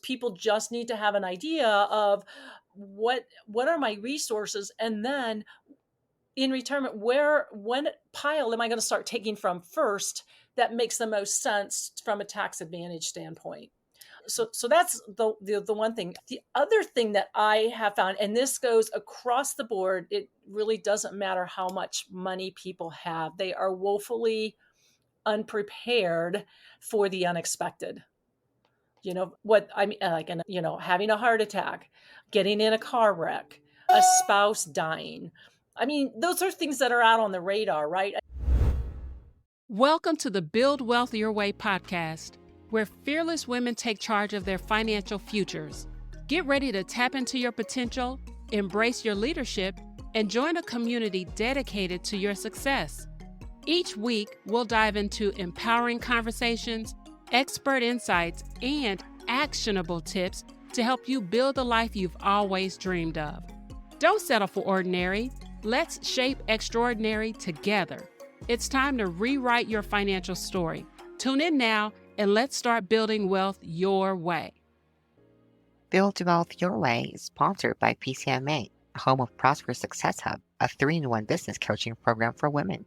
people just need to have an idea of what are my resources, and then in retirement, when pile am I going to start taking from first that makes the most sense from a tax advantage standpoint. So that's the one thing. The other thing that I have found, and this goes across the board, it really doesn't matter how much money people have. They are woefully unprepared for the unexpected. What I mean, like, having a heart attack, getting in a car wreck, a spouse dying. I mean, those are things that are out on the radar, right? Welcome to the Build Wealth Your Way podcast, where fearless women take charge of their financial futures. Get ready to tap into your potential, embrace your leadership, and join a community dedicated to your success. Each week, we'll dive into empowering conversations, expert insights, and actionable tips to help you build the life you've always dreamed of. Don't settle for ordinary. Let's shape extraordinary together. It's time to rewrite your financial story. Tune in now and let's start building wealth your way. Build Wealth Your Way is sponsored by PCMA, home of ProspHER Success Hub, a 3-in-1 business coaching program for women.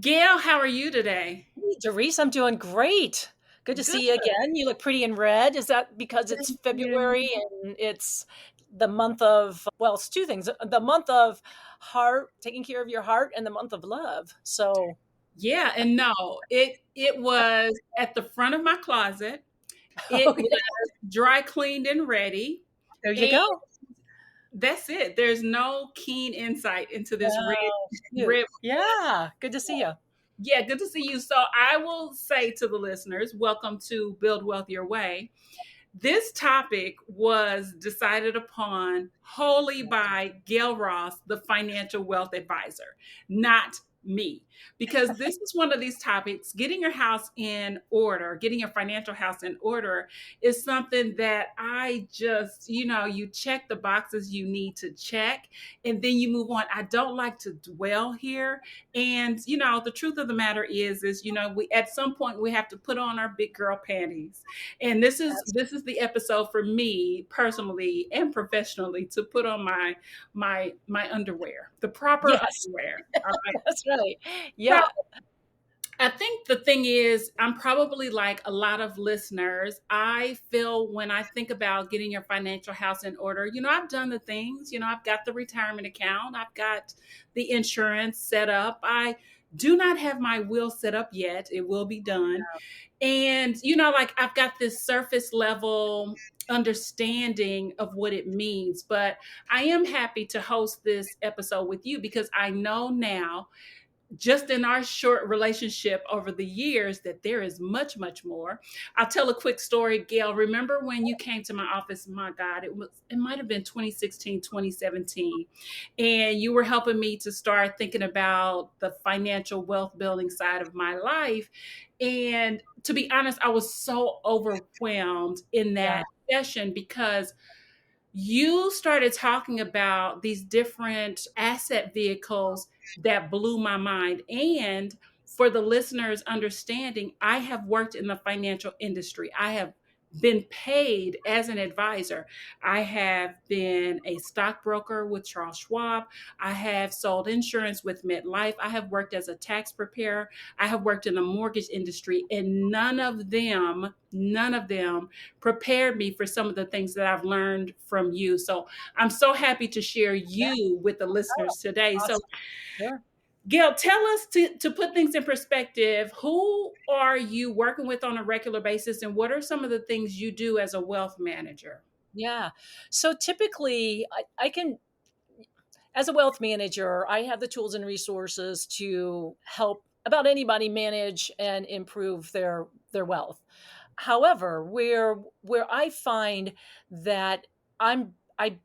Gail, how are you today? Hey, Darice, I'm doing great. Good to see you again. You look pretty in red. Is that because it's February and it's the month of, well, it's two things, the month of heart, taking care of your heart, and the month of love. So yeah, and no, it was at the front of my closet. It was dry cleaned and ready. There you go. That's it. There's no keen insight into this red. Yeah, good to see you. Yeah, good to see you. So I will say to the listeners, welcome to Build Wealth Your Way. This topic was decided upon wholly by Gail Ross, the financial wealth advisor, not me, because this is one of these topics. Getting your house in order, getting your financial house in order is something that I just, you check the boxes you need to check and then you move on. I don't like to dwell here. And, the truth of the matter is, we, at some point we have to put on our big girl panties. And this is the episode for me personally and professionally to put on my underwear, the proper underwear. All right. That's right. Yeah. So, I think the thing is, I'm probably like a lot of listeners. I feel when I think about getting your financial house in order, I've done the things, I've got the retirement account, I've got the insurance set up. I do not have my will set up yet. It will be done. And, I've got this surface level understanding of what it means. But I am happy to host this episode with you because I know now, just in our short relationship over the years, that there is much, much more. I'll tell a quick story. Gail, remember when you came to my office? My God, it might have been 2016, 2017. And you were helping me to start thinking about the financial wealth building side of my life. And to be honest, I was so overwhelmed in that session because you started talking about these different asset vehicles that blew my mind. And for the listeners' understanding, I have worked in the financial industry. I have been paid as an advisor. I have been a stockbroker with Charles Schwab. I have sold insurance with MetLife. I have worked as a tax preparer. I have worked in the mortgage industry, and none of them prepared me for some of the things that I've learned from you. So I'm so happy to share you with the listeners today. Awesome. So Gail, tell us to put things in perspective, who are you working with on a regular basis and what are some of the things you do as a wealth manager? Yeah. So typically I can, as a wealth manager, I have the tools and resources to help about anybody manage and improve their wealth. However, where I find that I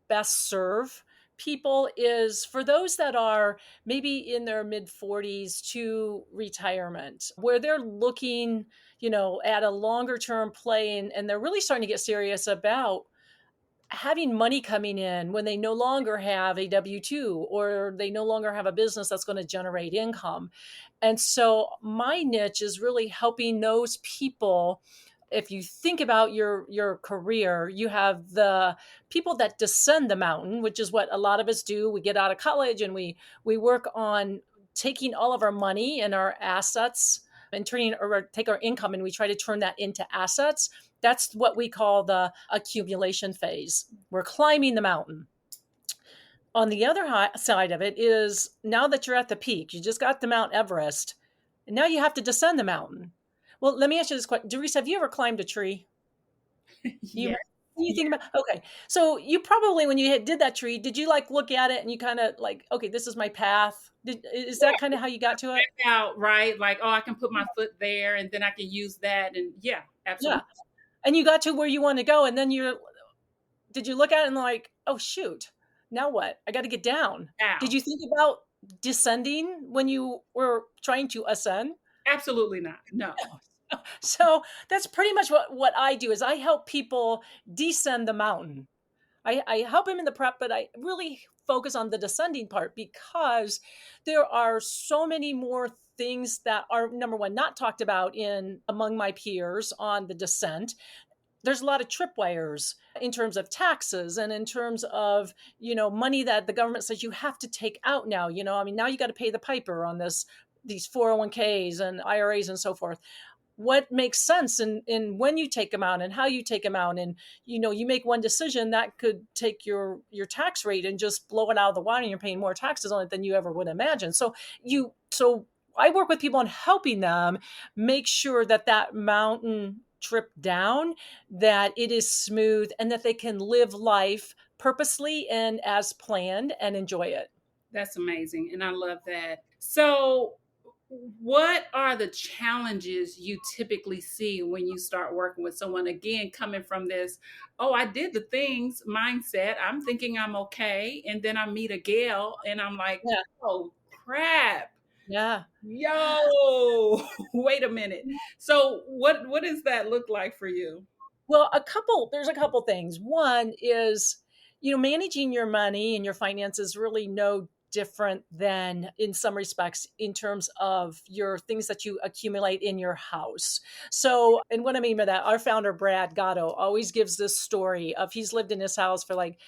best serve people is for those that are maybe in their mid 40s to retirement, where they're looking, at a longer term play, and they're really starting to get serious about having money coming in when they no longer have a W-2 or they no longer have a business that's going to generate income. And so my niche is really helping those people If you think about your career, you have the people that descend the mountain, which is what a lot of us do. We get out of college and we work on taking all of our money and our assets and turning or take our income and we try to turn that into assets. That's what we call the accumulation phase. We're climbing the mountain. On the other side of it is now that you're at the peak, you just got to Mount Everest, and now you have to descend the mountain. Well, let me ask you this question. Darice, have you ever climbed a tree? Yeah. You you think about okay. So you probably when you did that tree, did you like look at it and you kind of like, okay, this is my path? Is that kind of how you got to it? Out, right? Like, oh, I can put my foot there and then I can use that. And yeah, Yeah. absolutely. And you got to where you want to go, and then you're did you look at it and like, oh shoot, now what? I got to get down. Did Out. you think about descending when you were trying to ascend? Absolutely not. No. So that's pretty much what I do is I help people descend the mountain. I help them in the prep, but I really focus on the descending part because there are so many more things that are number one not talked about in among my peers on the descent. There's a lot of tripwires in terms of taxes and in terms of money that the government says you have to take out now. I mean, now you got to pay the piper on these 401ks and IRAs and so forth. What makes sense in when you take them out and how you take them out, and you make one decision that could take your tax rate and just blow it out of the water, and you're paying more taxes on it than you ever would imagine. So I work with people on helping them make sure that mountain trip down, that it is smooth and that they can live life purposely and as planned and enjoy it. That's amazing. And I love that. So, what are the challenges you typically see when you start working with someone? Again, coming from this, oh, I did the things mindset. I'm thinking I'm okay. And then I meet a gal and I'm like, Yeah. oh, crap. Yeah. Yo, wait a minute. So, what does that look like for you? Well, there's a couple things. One is, managing your money and your finances really no different than in some respects in terms of your things that you accumulate in your house. So, and what I mean by that, our founder, Brad Gatto, always gives this story of he's lived in his house for like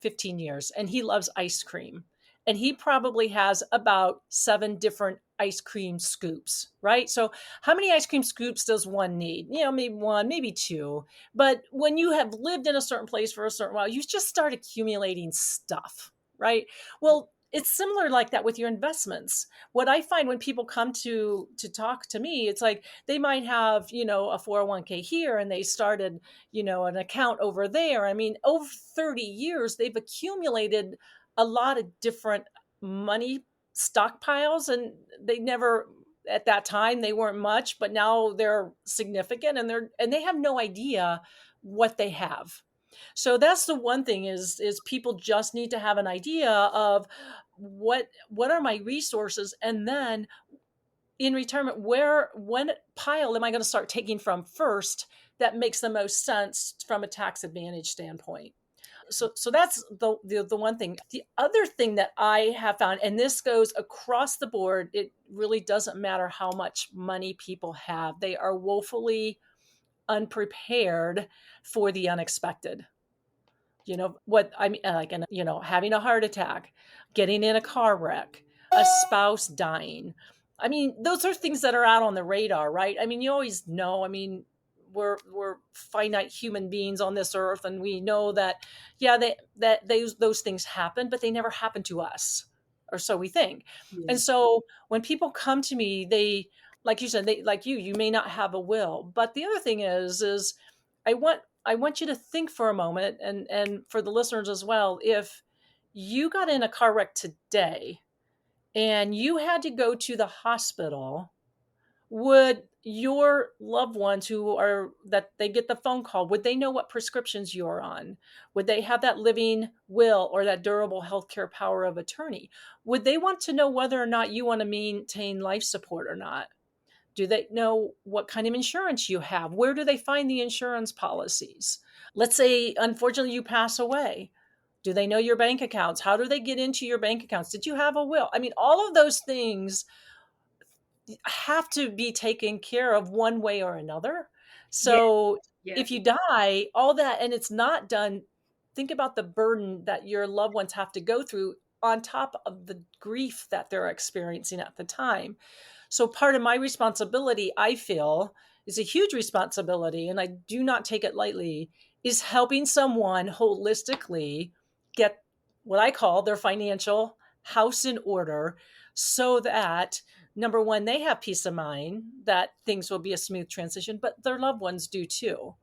15 years and he loves ice cream. And he probably has about 7 different ice cream scoops, right? So, how many ice cream scoops does one need? Maybe one, maybe two. But when you have lived in a certain place for a certain while, you just start accumulating stuff, right? Well, it's similar like that with your investments. What I find when people come to talk to me, it's like they might have, a 401k here and they started, an account over there. I mean, over 30 years, they've accumulated a lot of different money stockpiles, and they never at that time they weren't much, but now they're significant, and they have no idea what they have. So that's the one thing is people just need to have an idea of what are my resources, and then in retirement, when pile am I going to start taking from first that makes the most sense from a tax advantage standpoint. So that's the one thing. The other thing that I have found, and this goes across the board, it really doesn't matter how much money people have. They are woefully unprepared for the unexpected. What I mean, like, having a heart attack, getting in a car wreck, a spouse dying. I mean, those are things that are out on the radar, right? I mean, you always know. I mean, we're finite human beings on this earth, and we know that, yeah, those things happen, but they never happen to us, or so we think. Yeah. And so when people come to me, they, like you said, they like you may not have a will, but the other thing is I want you to think for a moment, and for the listeners as well, if you got in a car wreck today and you had to go to the hospital, would your loved ones that they get the phone call, would they know what prescriptions you're on? Would they have that living will or that durable healthcare power of attorney? Would they want to know whether or not you want to maintain life support or not? Do they know what kind of insurance you have? Where do they find the insurance policies? Let's say, unfortunately, you pass away. Do they know your bank accounts? How do they get into your bank accounts? Did you have a will? I mean, all of those things have to be taken care of one way or another. Yeah. So Yes. if you die, all that, and it's not done, think about the burden that your loved ones have to go through on top of the grief that they're experiencing at the time. So part of my responsibility, I feel, is a huge responsibility, and I do not take it lightly, is helping someone holistically get what I call their financial house in order so that number one, they have peace of mind that things will be a smooth transition, but their loved ones do too.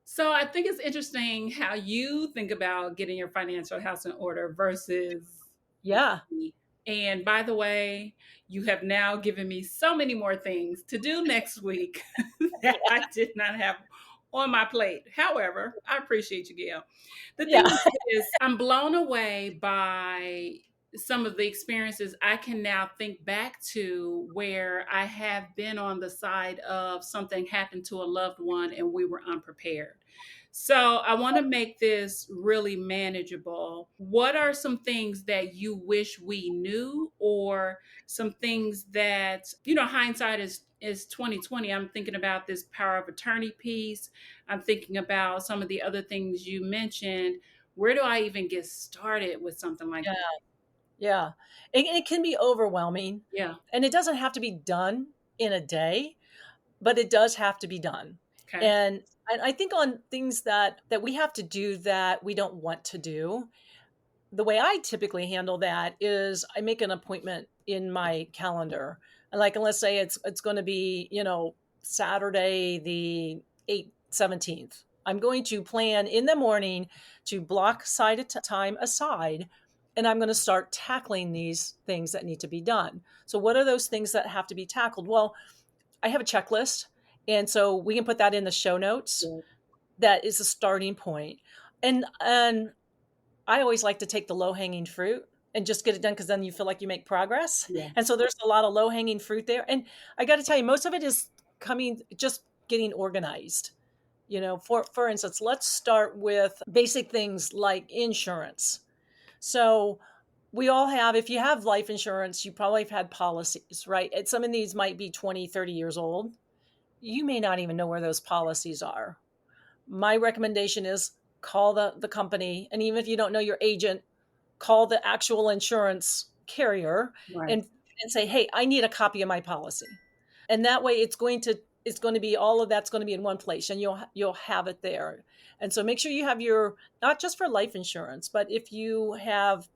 So I think it's interesting how you think about getting your financial house in order versus Yeah. me. And by the way, you have now given me so many more things to do next week that I did not have on my plate. However, I appreciate you, Gail. The Yeah. thing is, I'm blown away by some of the experiences I can now think back to where I have been on the side of something happened to a loved one and we were unprepared. So I want to make this really manageable. What are some things that you wish we knew, or some things that, hindsight is 2020. I'm thinking about this power of attorney piece. I'm thinking about some of the other things you mentioned. Where do I even get started with something like Yeah. this? Yeah. It can be overwhelming, Yeah. and it doesn't have to be done in a day, but it does have to be done. Okay. And I think on things that we have to do that we don't want to do, the way I typically handle that is I make an appointment in my calendar. And like, let's say it's going to be, Saturday the 17th. I'm going to plan in the morning to block side of time aside, and I'm going to start tackling these things that need to be done. So what are those things that have to be tackled? Well, I have a checklist, and so we can put that in the show notes. Yeah. That is a starting point. And I always like to take the low hanging fruit and just get it done because then you feel like you make progress. Yeah. And so there's a lot of low hanging fruit there. And I got to tell you, most of it is coming just getting organized. For instance, let's start with basic things like insurance. So we all have, if you have life insurance, you probably have had policies, right? And some of these might be 20, 30 years old. You may not even know where those policies are. My recommendation is call the company, and even if you don't know your agent, call the actual insurance carrier Right. and say, hey, I need a copy of my policy. And that way it's going to be, all of that's going to be in one place, and you'll have it there. And so make sure you have your, not just for life insurance, but if you have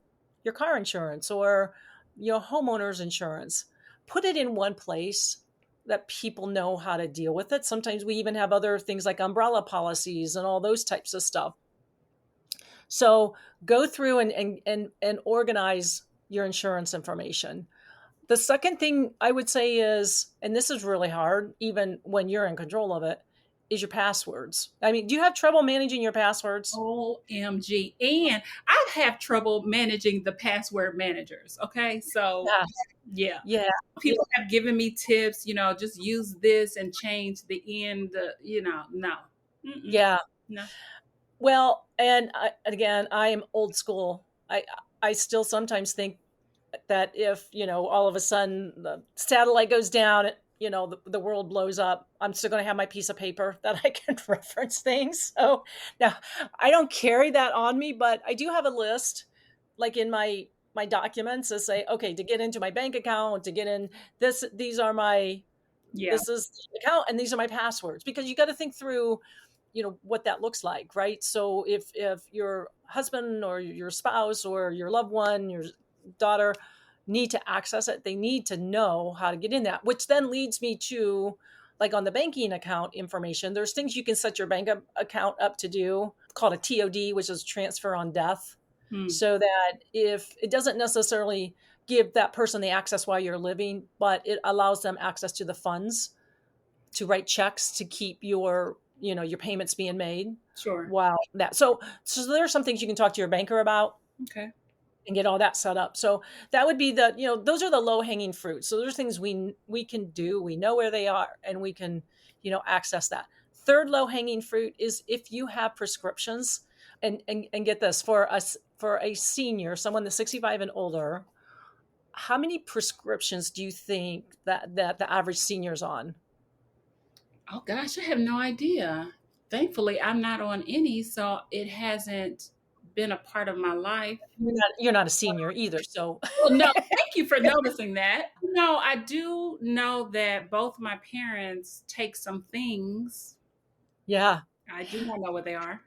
your car insurance or your homeowner's insurance, put it in one place that people know how to deal with it. Sometimes we even have other things like umbrella policies and all those types of stuff. So go through and organize your insurance information. The second thing I would say is, and this is really hard, even when you're in control of it, is your passwords. I mean, do you have trouble managing your passwords? OMG. And I have trouble managing the password managers. Okay. So, Yeah. yeah. Yeah. People have given me tips, just use this and change the end, no. Mm-mm, Yeah. no. Well, again, I am old school. I still sometimes think that if, all of a sudden the satellite goes down, the world blows up, I'm still going to have my piece of paper that I can reference things. So now I don't carry that on me, but I do have a list, like in my documents, to say, okay, to get into my bank account, to get in Yeah. this is the account, and these are my passwords, because you got to think through, what that looks like, right? So if your husband or your spouse or your loved one, your daughter, need to access it, they need to know how to get in that, which then leads me to, like, on the banking account information, there's things you can set your bank account up to do, called a TOD, which is transfer on death, Hmm. so that if it doesn't necessarily give that person the access while you're living, but it allows them access to the funds to write checks to keep your payments being made Sure. while that. So there are some things you can talk to your banker about Okay. and get all that set up. So that would be those are the low hanging fruits. So there's things we can do. We know where they are, and we can, access that. Third low hanging fruit is if you have prescriptions, and get this, for us, for a senior, someone that's 65 and older, how many prescriptions do you think that the average senior's on? Oh gosh, I have no idea. Thankfully, I'm not on any, so it hasn't been a part of my life. You're not a senior either, so Well, no, thank you for noticing that. No, I do know that both my parents take some things. yeah. I do not know what they are.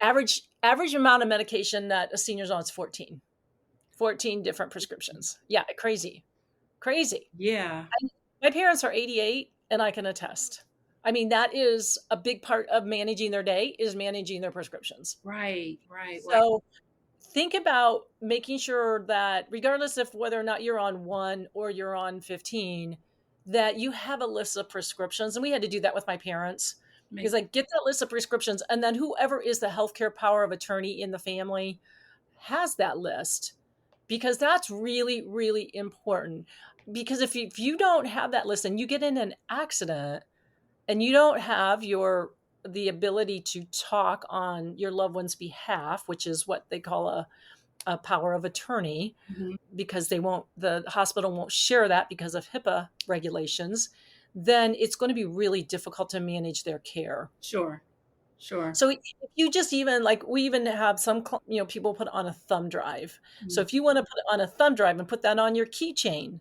Average amount of medication that a senior's on is 14. 14 different prescriptions. Yeah, crazy. Crazy. Yeah. My parents are 88 and I can attest. I mean, that is a big part of managing their day is managing their prescriptions. Right, right, right. So think about making sure that regardless of whether or not you're on 1 or you're on 15, that you have a list of prescriptions. And we had to do that with my parents because Make I get that list of prescriptions and then whoever is the healthcare power of attorney in the family has that list because that's really, really important. Because if you don't have that list and you get in an accident and you don't have the ability to talk on your loved one's behalf, which is what they call a power of attorney, mhm. because the hospital won't share that because of HIPAA regulations, then it's going to be really difficult to manage their care. Sure, sure. So if you just even like we even have some people put on a thumb drive. So Mm, if you want to put it on a thumb drive and put that on your keychain,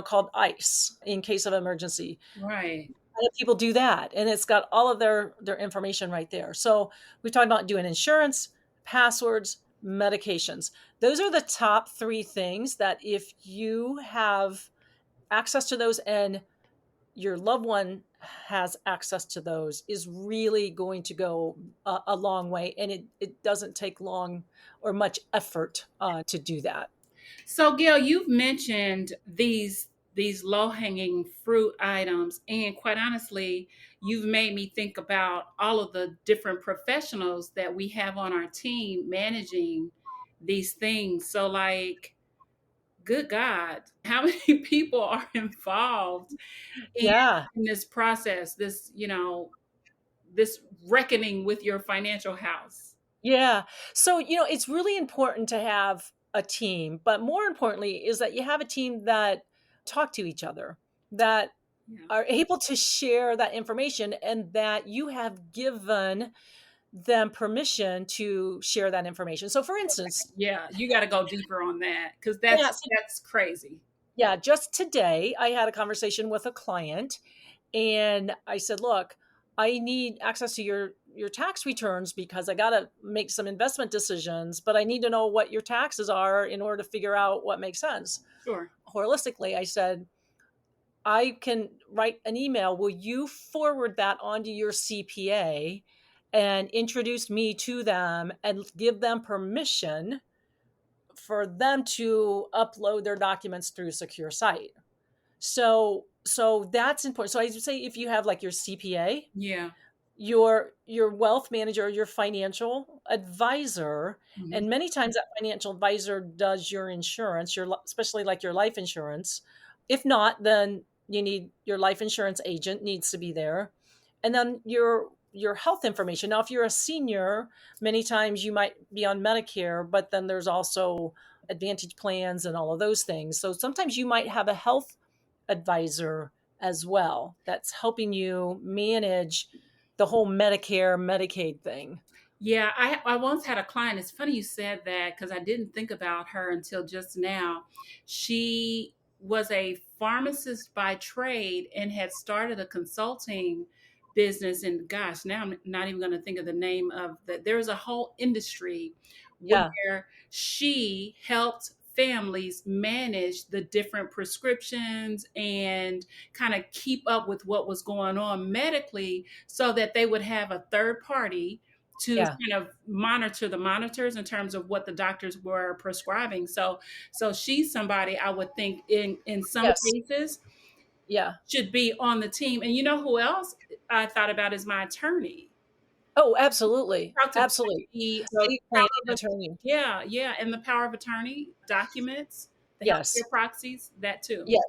called ICE in case of emergency, right. a lot of people do that, and it's got all of their information right there. So we talked about doing insurance, passwords, medications. Those are the top three things that if you have access to those and your loved one has access to those is really going to go a long way, and it doesn't take long or much effort to do that. So, Gail, you've mentioned these low-hanging fruit items, and quite honestly, you've made me think about all of the different professionals that we have on our team managing these things. So, like, good God, how many people are involved in, Yeah. in this process, this reckoning with your financial house? Yeah. So, it's really important to have a team, but more importantly is that you have a team that talk to each other, that Yeah. are able to share that information and that you have given them permission to share that information. So for instance, Yeah, you got to go deeper on that because that's yeah, so that's crazy. yeah, just today I had a conversation with a client and I said, "Look, I need access to your tax returns because I got to make some investment decisions, but I need to know what your taxes are in order to figure out what makes sense." Sure. Holistically, I said, "I can write an email. Will you forward that onto your CPA and introduce me to them and give them permission for them to upload their documents through a secure site?" So that's important. So I would say if you have like your CPA, Yeah. your wealth manager, your financial advisor, Mhm. and many times that financial advisor does your insurance, especially like your life insurance. If not, then you need your life insurance agent needs to be there, and then your health information. Now, if you're a senior, many times you might be on Medicare, but then there's also Advantage plans and all of those things. So sometimes you might have a health advisor as well that's helping you manage the whole Medicare, Medicaid thing. Yeah, I once had a client. It's funny you said that because I didn't think about her until just now. She was a pharmacist by trade and had started a consulting business. And gosh, now I'm not even going to think of the name of that. There's a whole industry Yeah, where she helped families manage the different prescriptions and kind of keep up with what was going on medically so that they would have a third party to yeah, kind of monitor the monitors in terms of what the doctors were prescribing. So she's somebody I would think in some yes, cases yeah. should be on the team. And you know who else I thought about is my attorney. Oh, absolutely, Talk to absolutely. the Estate planning power of, attorney. yeah, yeah, and the power of attorney documents, the Yes, healthcare proxies, that too. yes.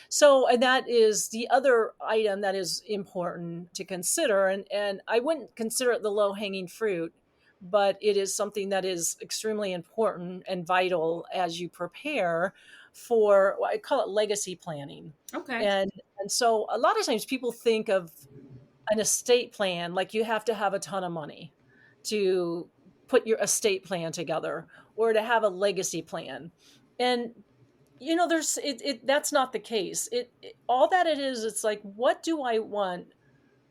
So, and that is the other item that is important to consider. And I wouldn't consider it the low hanging fruit, but it is something that is extremely important and vital as you prepare for what I call it legacy planning. Okay. And and so a lot of times people think of an estate plan, like you have to have a ton of money to put your estate plan together or to have a legacy plan. And there's that's not the case. All that it is, it's like, what do I want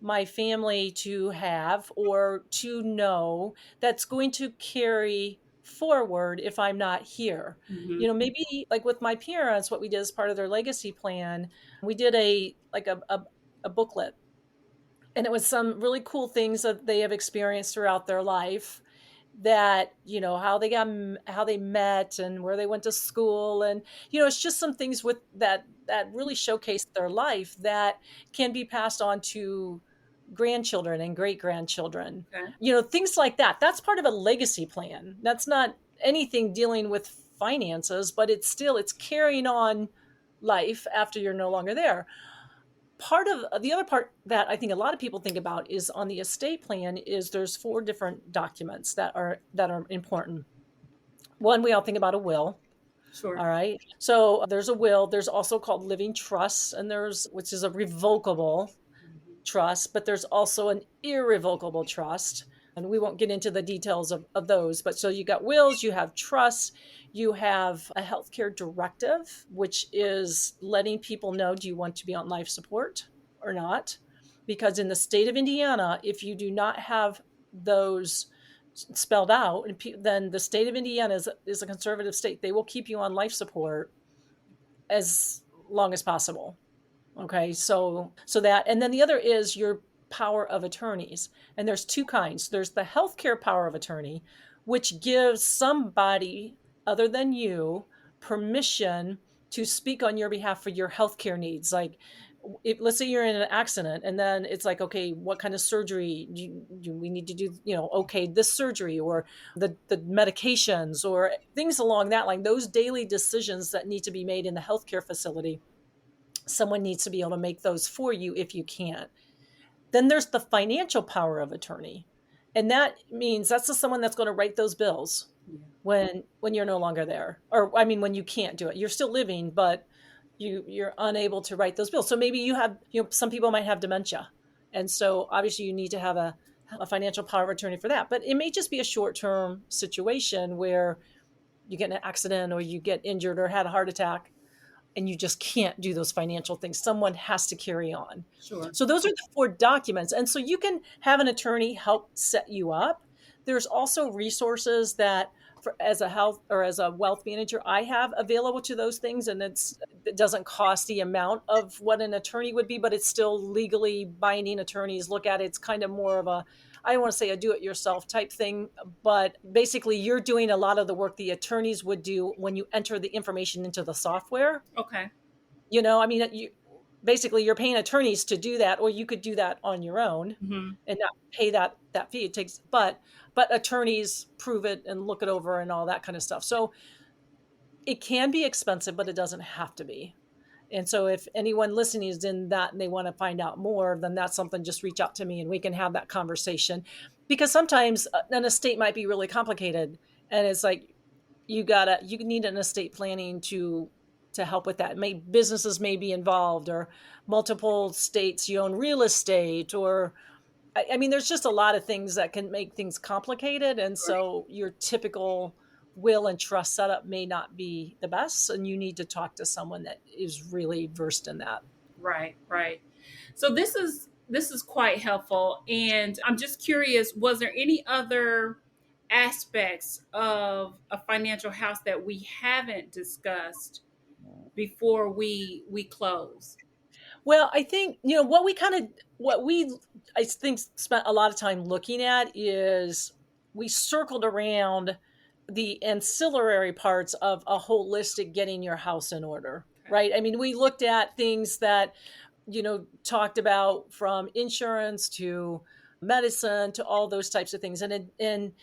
my family to have or to know that's going to carry forward if I'm not here? Hmm. Maybe like with my parents, what we did as part of their legacy plan, we did a booklet, and it was some really cool things that they have experienced throughout their life, that how they met and where they went to school, and it's just some things with that really showcase their life that can be passed on to grandchildren and great grandchildren. Okay. Things like that. That's part of a legacy plan. That's not anything dealing with finances, but it's carrying on life after you're no longer there. Part of the other part that I think a lot of people think about is on the estate plan is there's 4 different documents that are important. One, we all think about a will. Sure. All right. So there's a will. There's also called living trusts, and which is a revocable Mhm. trust, but there's also an irrevocable trust. And we won't get into the details of those. But so you got wills, you have trusts, you have a healthcare directive, which is letting people know, do you want to be on life support or not? Because in the state of Indiana, if you do not have those spelled out, then the state of Indiana is a conservative state. They will keep you on life support as long as possible. Okay, so that, and then the other is your power of attorneys. And there's 2 kinds. There's the healthcare power of attorney, which gives somebody other than you permission to speak on your behalf for your healthcare needs. Like, let's say you're in an accident, and then it's like, okay, what kind of surgery do we need to do? Okay, this surgery, or the medications, or things along that line. Those daily decisions that need to be made in the healthcare facility, someone needs to be able to make those for you if you can't. Then there's the financial power of attorney. And that means that's the someone that's going to write those bills Yeah. when you're no longer there. Or I mean, when you can't do it. You're still living, but you're unable to write those bills. So maybe some people might have dementia. And so obviously you need to have a financial power of attorney for that. But it may just be a short-term situation where you get in an accident or you get injured or had a heart attack, and you just can't do those financial things. Someone has to carry on. Sure. So those are the 4 documents. And so you can have an attorney help set you up. There's also resources that as a health or as a wealth manager, I have available to those things. And it doesn't cost the amount of what an attorney would be, but it's still legally binding. Attorneys look at it. It's kind of more of I don't want to say a do-it-yourself type thing, but basically you're doing a lot of the work the attorneys would do when you enter the information into the software. Okay. I mean, basically you're paying attorneys to do that, or you could do that on your own Hmm. and not pay that fee. It takes, but attorneys prove it and look it over and all that kind of stuff. So it can be expensive, but it doesn't have to be. And so if anyone listening is in that and they want to find out more, then that's something, just reach out to me and we can have that conversation. Because sometimes an estate might be really complicated, and it's like you need an estate planning to help with that. Businesses may be involved, or multiple states you own real estate, or I mean, there's just a lot of things that can make things complicated. And Right. so your typical will and trust setup may not be the best, and you need to talk to someone that is really versed in that. Right. Right. So this is quite helpful, and I'm just curious, was there any other aspects of a financial house that we haven't discussed before we close? Well, I think, what we, I think, spent a lot of time looking at is we circled around the ancillary parts of a holistic getting your house in order, Okay. right? I mean, we looked at things that, talked about, from insurance to medicine to all those types of things. We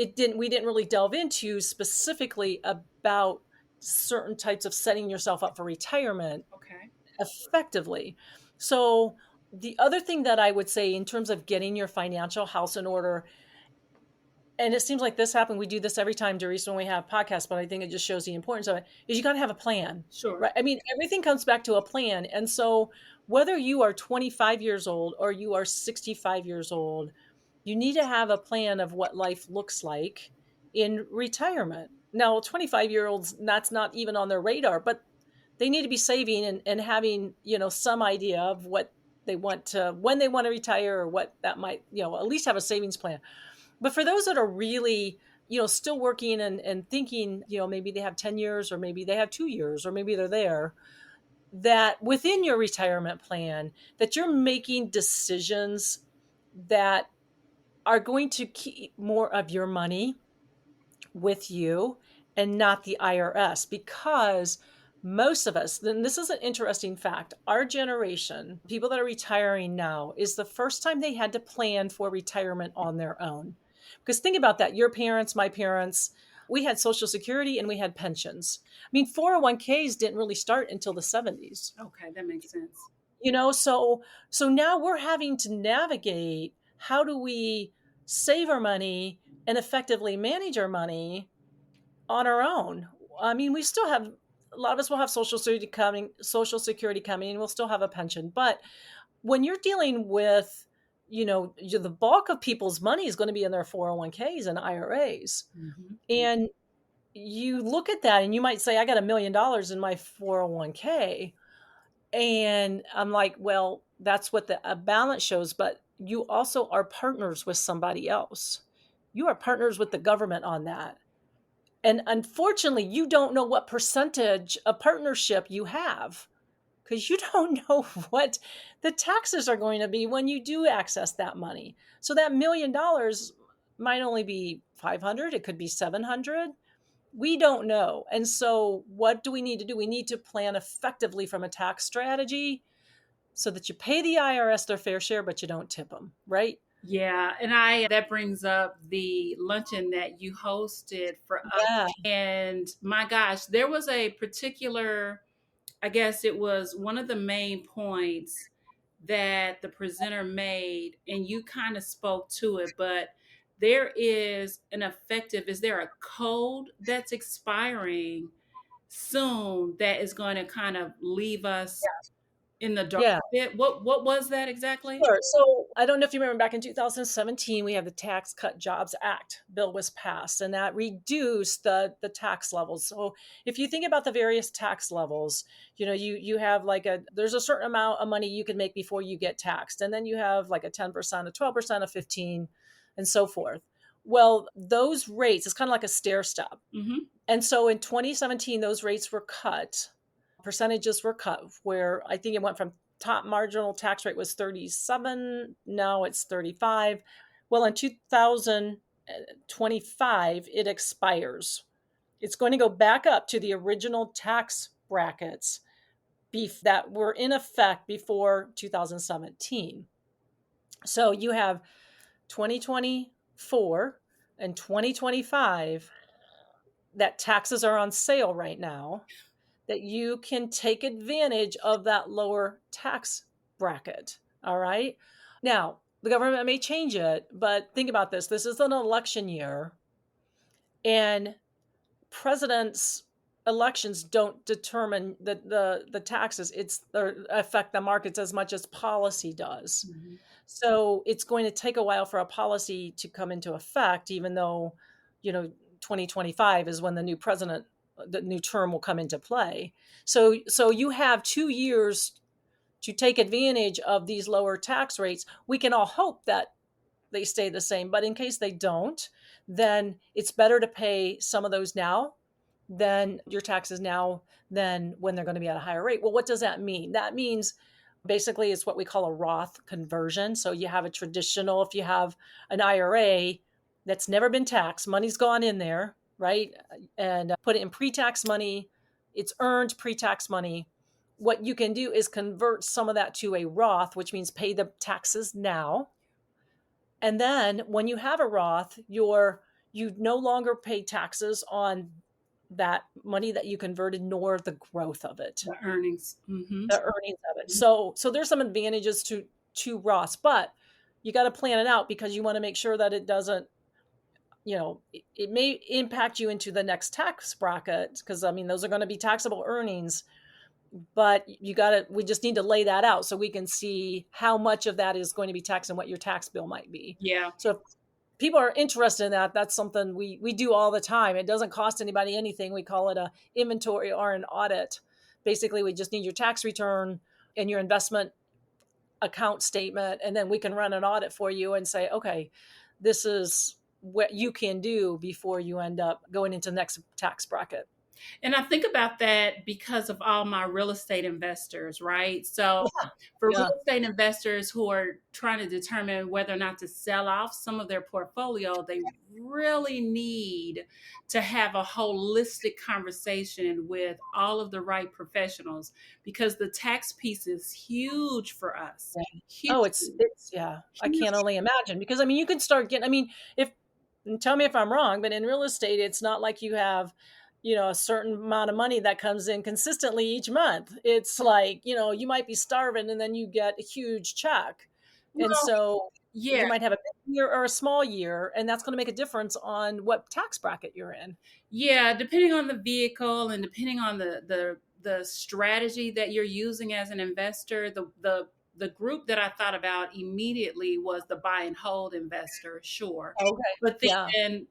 didn't really delve into specifically about certain types of setting yourself up for retirement Okay. effectively. So the other thing that I would say in terms of getting your financial house in order, and it seems like this happened. We do this every time, Darice, when we have podcasts, but I think it just shows the importance of it, is you got to have a plan, Sure. right? I mean, everything comes back to a plan. And so whether you are 25 years old or you are 65 years old, you need to have a plan of what life looks like in retirement. Now, 25-year-olds, that's not even on their radar, but they need to be saving and having, some idea of what they want to, when they want to retire, or what that might, at least have a savings plan. But for those that are really, still working and thinking, maybe they have 10 years or maybe they have 2 years or maybe they're there, that within your retirement plan, that you're making decisions that are going to keep more of your money with you and not the IRS, because most of us, then this is an interesting fact, our generation, people that are retiring now, is the first time they had to plan for retirement on their own. Because think about that, your parents, my parents, we had Social Security and we had pensions. I mean, 401ks didn't really start until the 70s. Okay, that makes sense. So now we're having to navigate, how do we save our money and effectively manage our money on our own. I mean, we still have, a lot of us will have Social Security coming, and we'll still have a pension. But when you're dealing with, the bulk of people's money is going to be in their 401ks and IRAs. Mm-hmm. And you look at that and you might say, I got $1 million in my 401k. And I'm like, well, that's what the balance shows. But you also are partners with somebody else. You are partners with the government on that. And unfortunately, you don't know what percentage of partnership you have, because you don't know what the taxes are going to be when you do access that money. So that $1 million might only be 500. It could be 700. We don't know. And so what do we need to do? We need to plan effectively from a tax strategy so that you pay the IRS their fair share, but you don't tip them, right? Yeah, and that brings up the luncheon that you hosted for us. Yeah. And my gosh, there was a particular, I guess it was one of the main points that the presenter made, and you kind of spoke to it, but is there a code that's expiring soon that is going to kind of leave us in the dark Yeah. a bit? What was that exactly? Sure. So I don't know if you remember, back in 2017, we have the Tax Cut Jobs Act bill was passed, and that reduced the tax levels. So if you think about the various tax levels, you have there's a certain amount of money you can make before you get taxed. And then you have like a 10%, a 12%, a 15, and so forth. Well, those rates, it's kind of like a stair step. Mm-hmm. And so in 2017, those rates were cut, percentages were cut, where I think it went from top marginal tax rate was 37. Now it's 35. Well, in 2025, it expires. It's going to go back up to the original tax brackets that were in effect before 2017. So you have 2024 and 2025 that taxes are on sale right now, that you can take advantage of that lower tax bracket. All right. Now, the government may change it, but think about this. This is an election year, and president's elections don't determine the taxes. They affect the markets as much as policy does. Mm-hmm. So it's going to take a while for a policy to come into effect, even though, 2025 is when the new term will come into play. So you have 2 years to take advantage of these lower tax rates. We can all hope that they stay the same, but in case they don't, then it's better to pay some of those now than your taxes now than when they're going to be at a higher rate. Well, what does that mean? That means basically it's what we call a Roth conversion. So you have a traditional, if you have an IRA that's never been taxed, money's gone in there, right? And put it in pre-tax money. It's earned pre-tax money. What you can do is convert some of that to a Roth, which means pay the taxes now. And then when you have a Roth, you no longer pay taxes on that money that you converted, nor the growth of it. The earnings. Mm-hmm. The earnings of it. So there's some advantages to Roths, but you got to plan it out, because you want to make sure that it doesn't it may impact you into the next tax bracket, because I mean, those are going to be taxable earnings, but we just need to lay that out so we can see how much of that is going to be taxed and what your tax bill might be. Yeah. So if people are interested in that, that's something we do all the time. It doesn't cost anybody anything. We call it a inventory or an audit. Basically, we just need your tax return and your investment account statement, and then we can run an audit for you and say, okay, this is what you can do before you end up going into the next tax bracket. And I think about that because of all my real estate investors, right? So Yeah. for real Yeah. estate investors who are trying to determine whether or not to sell off some of their portfolio, they really need to have a holistic conversation with all of the right professionals, because the tax piece is huge for us. Yeah. Huge. Oh, it's yeah. I Huge. can't only imagine, because I mean, you can start getting. I mean, if and tell me if I'm wrong, but in real estate, it's not like you have, a certain amount of money that comes in consistently each month. It's like, you might be starving and then you get a huge check, and Well, so yeah. you might have a big year or a small year, and that's going to make a difference on what tax bracket you're in. Yeah, depending on the vehicle and depending on the strategy that you're using as an investor, the group that I thought about immediately was the buy and hold investor, sure. Okay. But Yeah. then,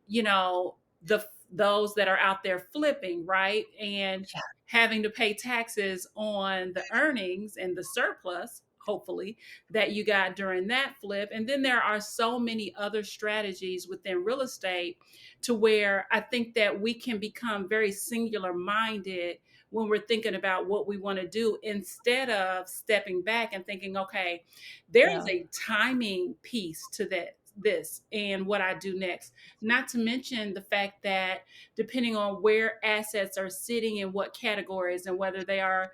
those that are out there flipping, right? And Yeah. having to pay taxes on the earnings and the surplus, hopefully, that you got during that flip. And then there are so many other strategies within real estate to where I think that we can become very singular minded when we're thinking about what we want to do, instead of stepping back and thinking, okay, there is Yeah. a timing piece to this and what I do next. Not to mention the fact that depending on where assets are sitting in what categories, and whether they are,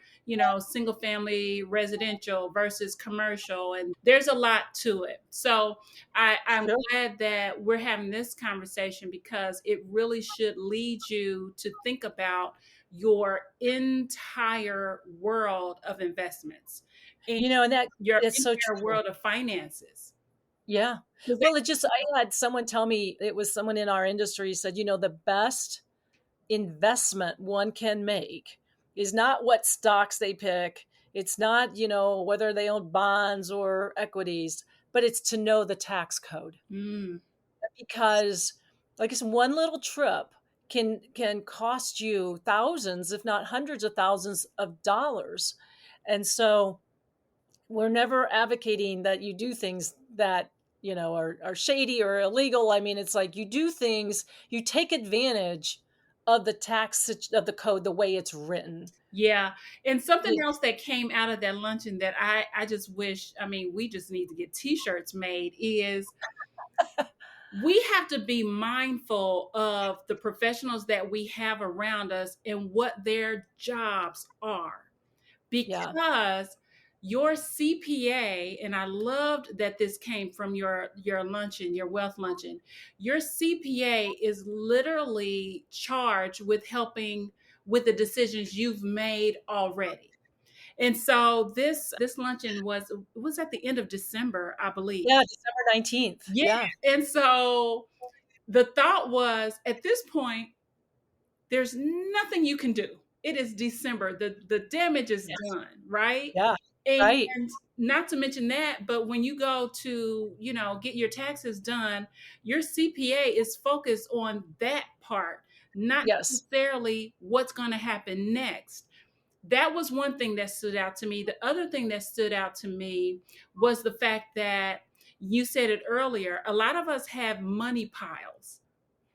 single family residential versus commercial, and there's a lot to it. So I'm Sure. glad that we're having this conversation, because it really should lead you to think about your entire world of investments and And that your it's so entire true. world of finances. Yeah. 'Cause Well, I had someone tell me, it was someone in our industry said, the best investment one can make is not what stocks they pick. It's not, whether they own bonds or equities, but it's to know the tax code. Mm, Because, like I said, one little trip can cost you thousands, if not hundreds of thousands of dollars. And so we're never advocating that you do things that, are shady or illegal. I mean, it's like you do things, you take advantage of of the code the way it's written. yeah. And something Yeah. else that came out of that luncheon that I just wish, I mean, we just need to get t-shirts made, is we have to be mindful of the professionals that we have around us and what their jobs are, Yeah. because your CPA, and I loved that this came from your luncheon, your wealth luncheon. Your CPA is literally charged with helping with the decisions you've made already. And so this luncheon was at the end of December, I believe. Yeah. December 19th. Yeah. Yeah. And so the thought was, at this point, there's nothing you can do. It is December. The damage is Yes. done, right? Yeah. And Right. not to mention that, but when you go to, get your taxes done, your CPA is focused on that part, not Yes. necessarily what's going to happen next. That was one thing that stood out to me. The other thing that stood out to me was the fact that you said it earlier, a lot of us have money piles.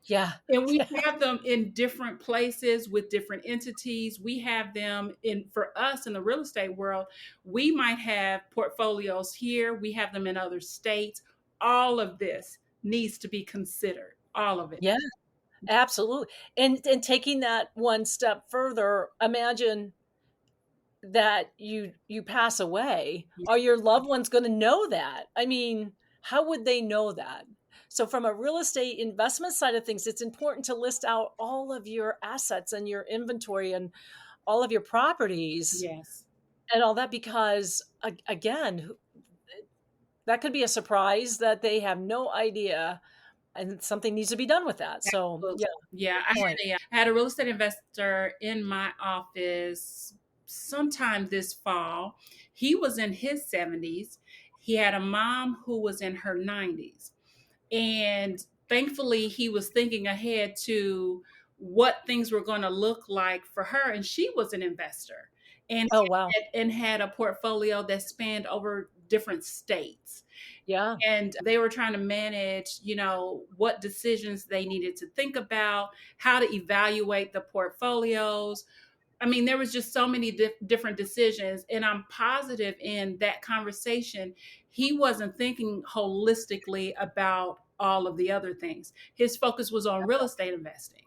Yeah. And we have them in different places with different entities. We have them for us in the real estate world, we might have portfolios here. We have them in other states. All of this needs to be considered. All of it. Yeah. Absolutely. And taking that one step further, imagine that you pass away. Are your loved ones going to know that? I mean, how would they know that? So from a real estate investment side of things, it's important to list out all of your assets and your inventory and all of your properties Yes. and all that, because again, that could be a surprise that they have no idea and something needs to be done with that. So Absolutely. yeah, Yeah, good point. I had a real estate investor in my office sometime this fall. He was in his 70s. He had a mom who was in her 90s. And thankfully, he was thinking ahead to what things were going to look like for her. And she was an investor and Oh wow. had a portfolio that spanned over different states. Yeah. And they were trying to manage, what decisions they needed to think about, how to evaluate the portfolios. I mean, there was just so many different decisions. And I'm positive in that conversation, he wasn't thinking holistically about all of the other things. His focus was on real estate investing.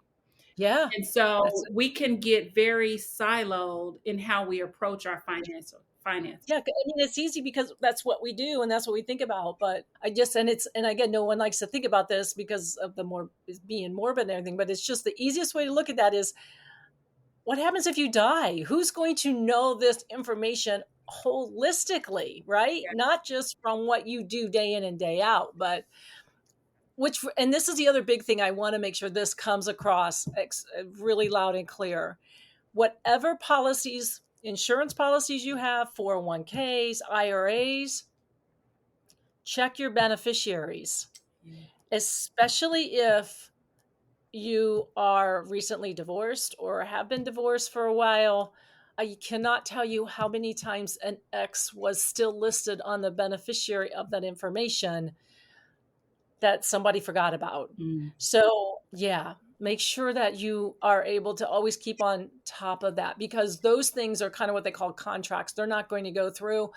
Yeah. And That's so we can get very siloed in how we approach our finances. Yeah, I mean, it's easy because that's what we do and that's what we think about. But I just, and again, no one likes to think about this because of the more being morbid and everything. But it's just the easiest way to look at that is what happens if you die? Who's going to know this information holistically, right? Yeah. Not just from what you do day in and day out, but and this is the other big thing I want to make sure this comes across really loud and clear. Whatever policies, insurance policies you have, 401ks, IRAs, check your beneficiaries, especially if you are recently divorced or have been divorced for a while. I cannot tell you how many times an ex was still listed on the beneficiary of that information that somebody forgot about. Mm. So, yeah, make sure that you are able to always keep on top of that because those things are kind of what they call contracts. They're not going to go through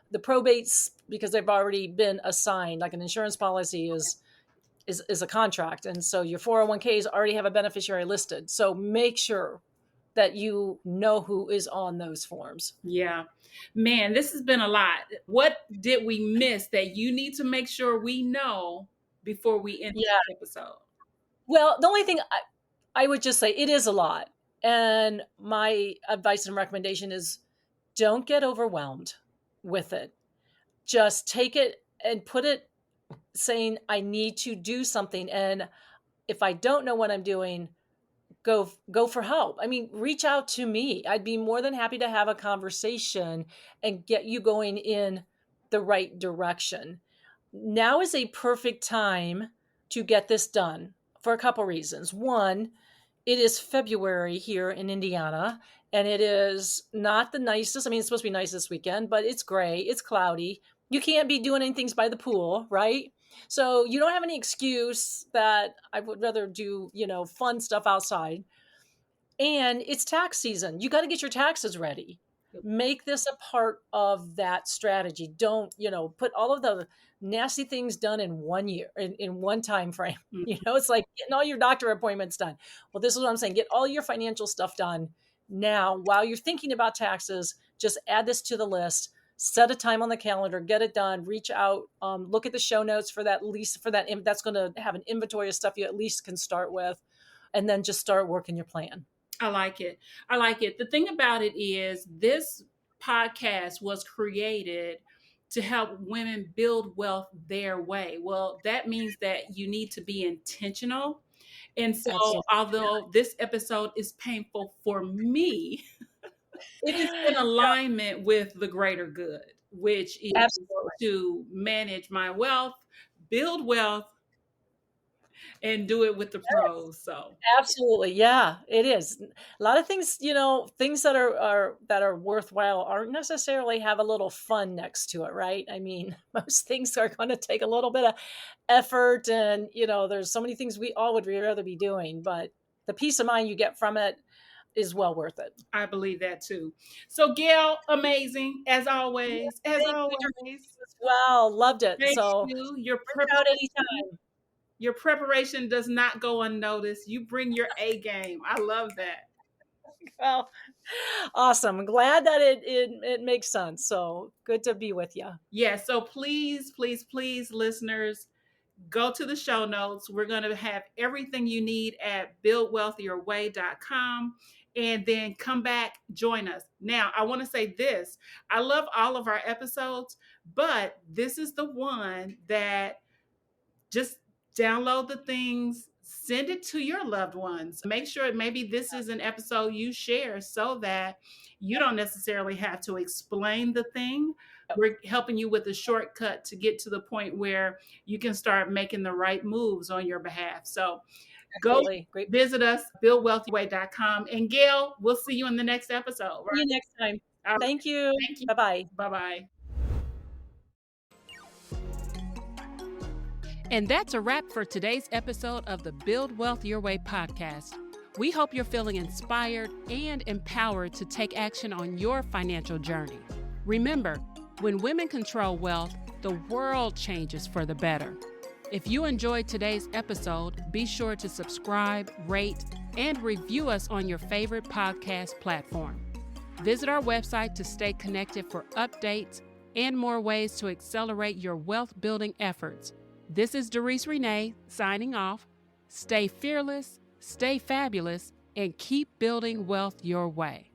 the probates because they've already been assigned. Like an insurance policy is a contract. And so your 401ks already have a beneficiary listed. So make sure that you know who is on those forms. Yeah. Man, this has been a lot. What did we miss that you need to make sure we know before we end Yeah. this episode? Well, the only thing I would just say, it is a lot. And my advice and recommendation is don't get overwhelmed with it. Just take it and put it saying, I need to do something. And if I don't know what I'm doing, go for help. I mean, reach out to me. I'd be more than happy to have a conversation and get you going in the right direction. Now is a perfect time to get this done for a couple reasons. One, it is February here in Indiana, and it is not the nicest. I mean, it's supposed to be nice this weekend, but it's gray, it's cloudy. You can't be doing anything by the pool, right? So you don't have any excuse that I would rather do, fun stuff outside. And it's tax season. You got to get your taxes ready. Make this a part of that strategy. Don't, put all of the nasty things done in 1 year, in one time frame. It's like getting all your doctor appointments done. Well, this is what I'm saying. Get all your financial stuff done now while you're thinking about taxes. Just add this to the list. Set a time on the calendar, get it done, reach out, look at the show notes for that lease, that's going to have an inventory of stuff you at least can start with, and then just start working your plan. I like it. I like it. The thing about it is this podcast was created to help women build wealth their way. Well, that means that you need to be intentional. And so, Absolutely. although this episode is painful for me, it is in alignment with the greater good, which is Absolutely. to manage my wealth, build wealth, and do it with the pros. So Absolutely. Yeah, it is. A lot of things, things that are worthwhile aren't necessarily have a little fun next to it, right? I mean, most things are going to take a little bit of effort and, there's so many things we all would rather be doing, but the peace of mind you get from it is well worth it. I believe that too. So Gail, amazing as always. As Thank always. you as well. Loved it. Thank So you. reach out anytime. Your preparation does not go unnoticed. You bring your A game. I love that. Well, awesome. I'm glad that it makes sense. So good to be with you. Yeah. So please, please, please, listeners, go to the show notes. We're going to have everything you need at buildwealthiyourway.com. And then come back, join us. Now, I want to say this. I love all of our episodes, but this is the one that just download the things, send it to your loved ones. Make sure maybe this is an episode you share so that you don't necessarily have to explain the thing. We're helping you with a shortcut to get to the point where you can start making the right moves on your behalf. So go Absolutely. Great. visit us, buildwealthyway.com. And Gail, we'll see you in the next episode. See you next time. All right. Thank you. Thank you. Bye-bye. Bye-bye. And that's a wrap for today's episode of the Build Wealth Your Way podcast. We hope you're feeling inspired and empowered to take action on your financial journey. Remember, when women control wealth, the world changes for the better. If you enjoyed today's episode, be sure to subscribe, rate, and review us on your favorite podcast platform. Visit our website to stay connected for updates and more ways to accelerate your wealth building efforts. This is Darice Rene signing off. Stay fearless, stay fabulous, and keep building wealth your way.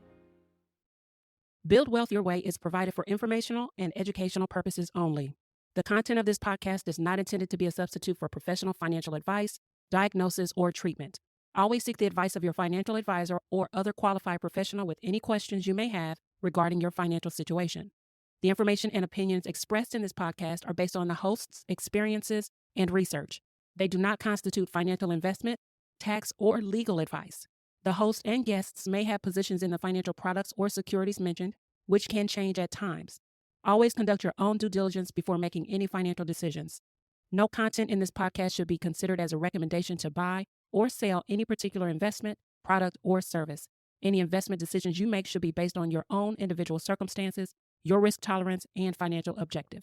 Build Wealth Your Way is provided for informational and educational purposes only. The content of this podcast is not intended to be a substitute for professional financial advice, diagnosis, or treatment. Always seek the advice of your financial advisor or other qualified professional with any questions you may have regarding your financial situation. The information and opinions expressed in this podcast are based on the host's experiences and research. They do not constitute financial investment, tax, or legal advice. The host and guests may have positions in the financial products or securities mentioned, which can change at times. Always conduct your own due diligence before making any financial decisions. No content in this podcast should be considered as a recommendation to buy or sell any particular investment, product, or service. Any investment decisions you make should be based on your own individual circumstances, your risk tolerance, and financial objectives.